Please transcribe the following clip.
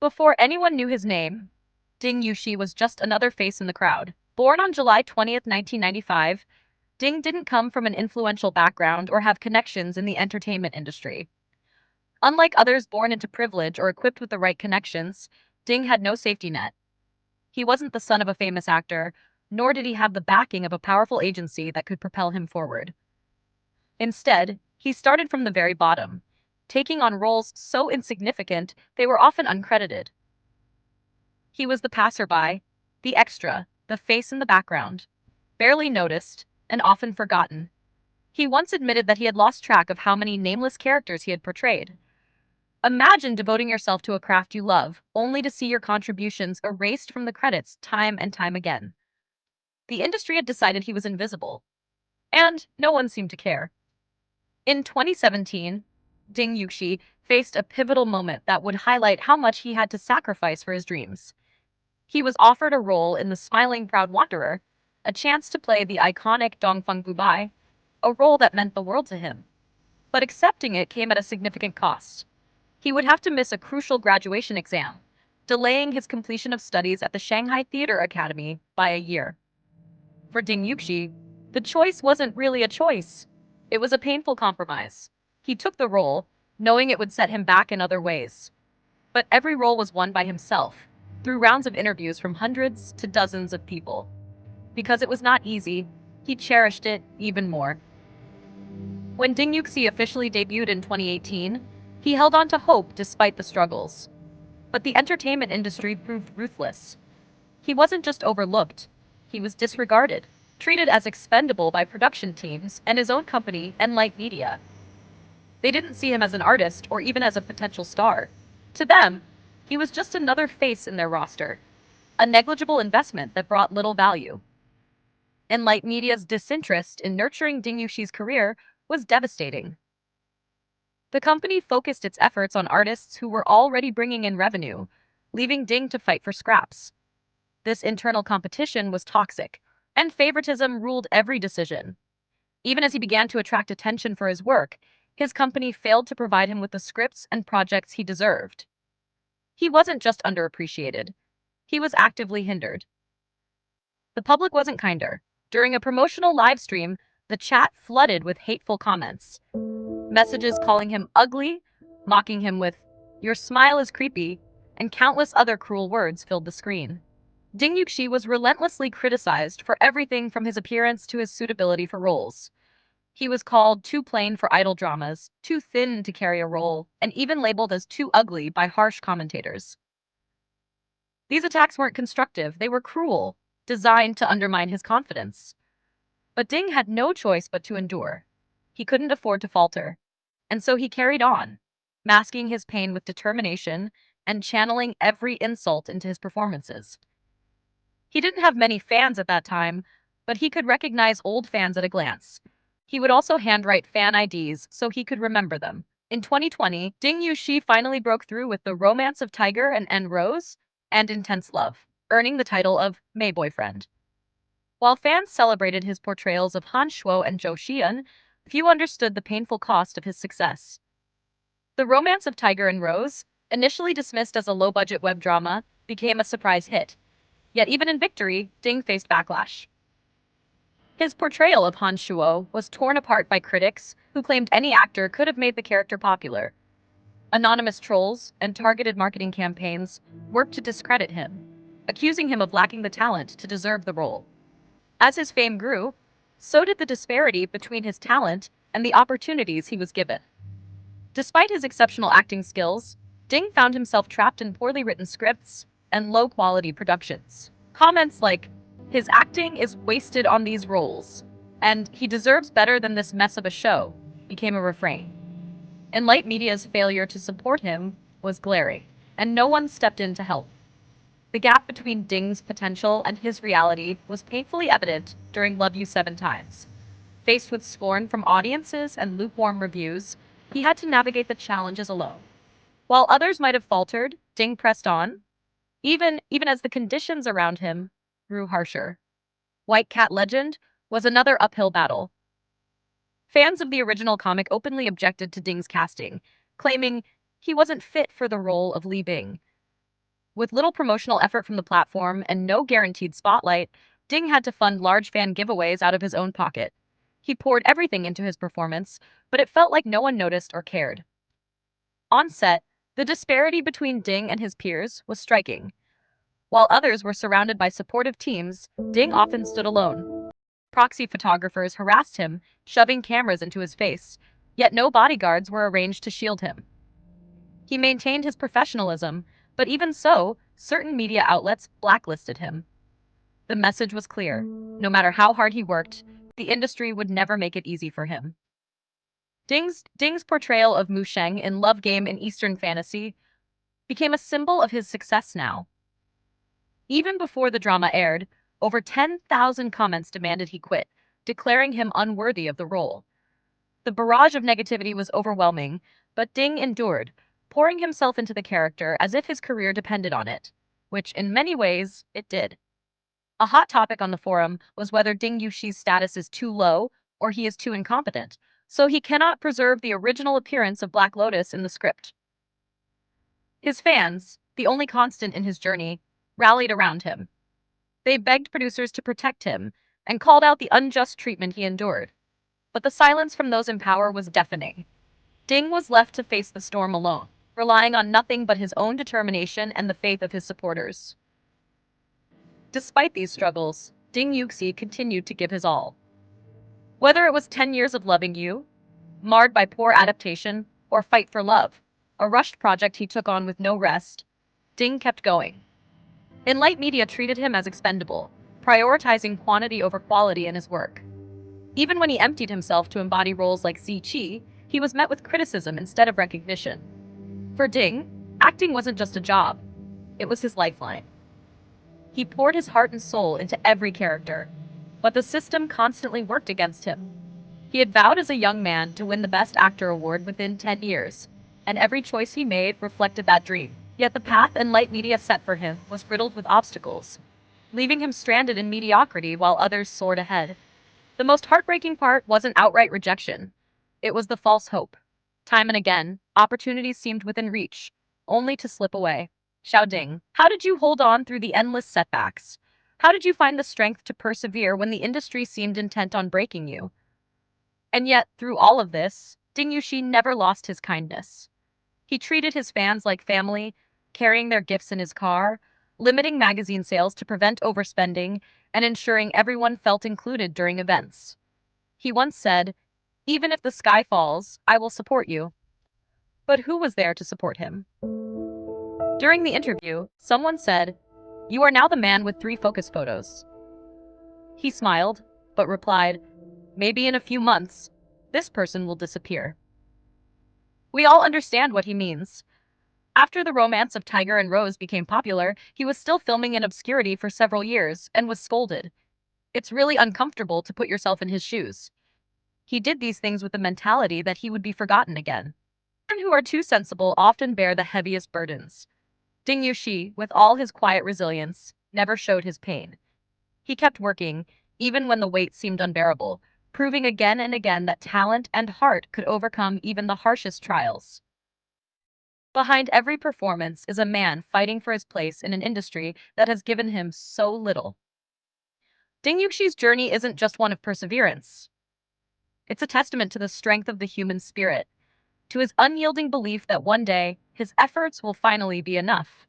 Before anyone knew his name, Ding Yuxi was just another face in the crowd. Born on July 20th, 1995, Ding didn't come from an influential background or have connections in the entertainment industry. Unlike others born into privilege or equipped with the right connections, Ding had no safety net. He wasn't the son of a famous actor, nor did he have the backing of a powerful agency that could propel him forward. Instead, he started from the very bottom, taking on roles so insignificant they were often uncredited. He was the passerby, the extra, the face in the background, barely noticed, and often forgotten. He once admitted that he had lost track of how many nameless characters he had portrayed. Imagine devoting yourself to a craft you love, only to see your contributions erased from the credits time and time again. The industry had decided he was invisible, and no one seemed to care. In 2017, Ding Yuxi faced a pivotal moment that would highlight how much he had to sacrifice for his dreams. He was offered a role in The Smiling Proud Wanderer, a chance to play the iconic Dongfeng Bubai, a role that meant the world to him. But accepting it came at a significant cost. He would have to miss a crucial graduation exam, delaying his completion of studies at the Shanghai Theatre Academy by a year. For Ding Yuxi, the choice wasn't really a choice. It was a painful compromise. He took the role, knowing it would set him back in other ways. But every role was won by himself, through rounds of interviews from hundreds to dozens of people. Because it was not easy, he cherished it even more. When Ding Yuxi officially debuted in 2018, he held on to hope despite the struggles. But the entertainment industry proved ruthless. He wasn't just overlooked, he was disregarded, treated as expendable by production teams and his own company, Enlight Media. They didn't see him as an artist or even as a potential star. To them, he was just another face in their roster, a negligible investment that brought little value. Enlight Media's disinterest in nurturing Ding Yuxi's career was devastating. The company focused its efforts on artists who were already bringing in revenue, leaving Ding to fight for scraps. This internal competition was toxic, and favoritism ruled every decision. Even as he began to attract attention for his work, his company failed to provide him with the scripts and projects he deserved. He wasn't just underappreciated, he was actively hindered. The public wasn't kinder. During a promotional live stream, the chat flooded with hateful comments. Messages calling him ugly, mocking him with, "Your smile is creepy," and countless other cruel words filled the screen. Ding Yuxi was relentlessly criticized for everything from his appearance to his suitability for roles. He was called too plain for idol dramas, too thin to carry a role, and even labeled as too ugly by harsh commentators. These attacks weren't constructive, they were cruel, designed to undermine his confidence. But Ding had no choice but to endure. He couldn't afford to falter. And so he carried on, masking his pain with determination and channeling every insult into his performances. He didn't have many fans at that time, but he could recognize old fans at a glance. He would also handwrite fan IDs so he could remember them. In 2020, Ding Yuxi finally broke through with The Romance of Tiger and Rose and Intense Love, earning the title of May Boyfriend. While fans celebrated his portrayals of Han Shuo and Zhou Xian, few understood the painful cost of his success. The Romance of Tiger and Rose, initially dismissed as a low-budget web drama, became a surprise hit. Yet even in victory, Ding faced backlash. His portrayal of Han Shuo was torn apart by critics who claimed any actor could have made the character popular. Anonymous trolls and targeted marketing campaigns worked to discredit him, accusing him of lacking the talent to deserve the role. As his fame grew, so did the disparity between his talent and the opportunities he was given. Despite his exceptional acting skills, Ding found himself trapped in poorly written scripts and low-quality productions. Comments like, "His acting is wasted on these roles," and "He deserves better than this mess of a show," became a refrain. Enlight Media's failure to support him was glaring, and no one stepped in to help. The gap between Ding's potential and his reality was painfully evident during Love You 7 Times. Faced with scorn from audiences and lukewarm reviews, he had to navigate the challenges alone. While others might have faltered, Ding pressed on, even as the conditions around him grew harsher. White Cat Legend was another uphill battle. Fans of the original comic openly objected to Ding's casting, claiming he wasn't fit for the role of Li Bing. With little promotional effort from the platform and no guaranteed spotlight, Ding had to fund large fan giveaways out of his own pocket. He poured everything into his performance, but it felt like no one noticed or cared. On set, the disparity between Ding and his peers was striking. While others were surrounded by supportive teams, Ding often stood alone. Proxy photographers harassed him, shoving cameras into his face, yet no bodyguards were arranged to shield him. He maintained his professionalism, but even so, certain media outlets blacklisted him. The message was clear. No matter how hard he worked, the industry would never make it easy for him. Ding's portrayal of Mu Sheng in Love Game in Eastern Fantasy became a symbol of his success now. Even before the drama aired, over 10,000 comments demanded he quit, declaring him unworthy of the role. The barrage of negativity was overwhelming, but Ding endured, pouring himself into the character as if his career depended on it, which in many ways it did. A hot topic on the forum was whether Ding Yuxi's status is too low or he is too incompetent, so he cannot preserve the original appearance of Black Lotus in the script. His fans, the only constant in his journey, rallied around him. They begged producers to protect him and called out the unjust treatment he endured. But the silence from those in power was deafening. Ding was left to face the storm alone, relying on nothing but his own determination and the faith of his supporters. Despite these struggles, Ding Yuxi continued to give his all. Whether it was 10 years of loving you, marred by poor adaptation, or Fight for Love, a rushed project he took on with no rest, Ding kept going. Enlight Media treated him as expendable, prioritizing quantity over quality in his work. Even when he emptied himself to embody roles like Zi Qi, he was met with criticism instead of recognition. For Ding, acting wasn't just a job, it was his lifeline. He poured his heart and soul into every character, but the system constantly worked against him. He had vowed as a young man to win the Best Actor award within 10 years, and every choice he made reflected that dream. Yet the path Enlight Media set for him was riddled with obstacles, leaving him stranded in mediocrity while others soared ahead. The most heartbreaking part wasn't outright rejection. It was the false hope. Time and again, opportunities seemed within reach, only to slip away. Xiao Ding, how did you hold on through the endless setbacks? How did you find the strength to persevere when the industry seemed intent on breaking you? And yet, through all of this, Ding Yuxi never lost his kindness. He treated his fans like family, carrying their gifts in his car, limiting magazine sales to prevent overspending, and ensuring everyone felt included during events. He once said, "Even if the sky falls, I will support you." But who was there to support him? During the interview, someone said, "You are now the man with 3 focus photos." He smiled, but replied, "Maybe in a few months, this person will disappear." We all understand what he means. After the romance of Tiger and Rose became popular, he was still filming in obscurity for several years and was scolded. It's really uncomfortable to put yourself in his shoes. He did these things with the mentality that he would be forgotten again. Men who are too sensible often bear the heaviest burdens. Ding Yuxi, with all his quiet resilience, never showed his pain. He kept working, even when the weight seemed unbearable, proving again and again that talent and heart could overcome even the harshest trials. Behind every performance is a man fighting for his place in an industry that has given him so little. Ding Yuxi's journey isn't just one of perseverance. It's a testament to the strength of the human spirit, to his unyielding belief that one day his efforts will finally be enough.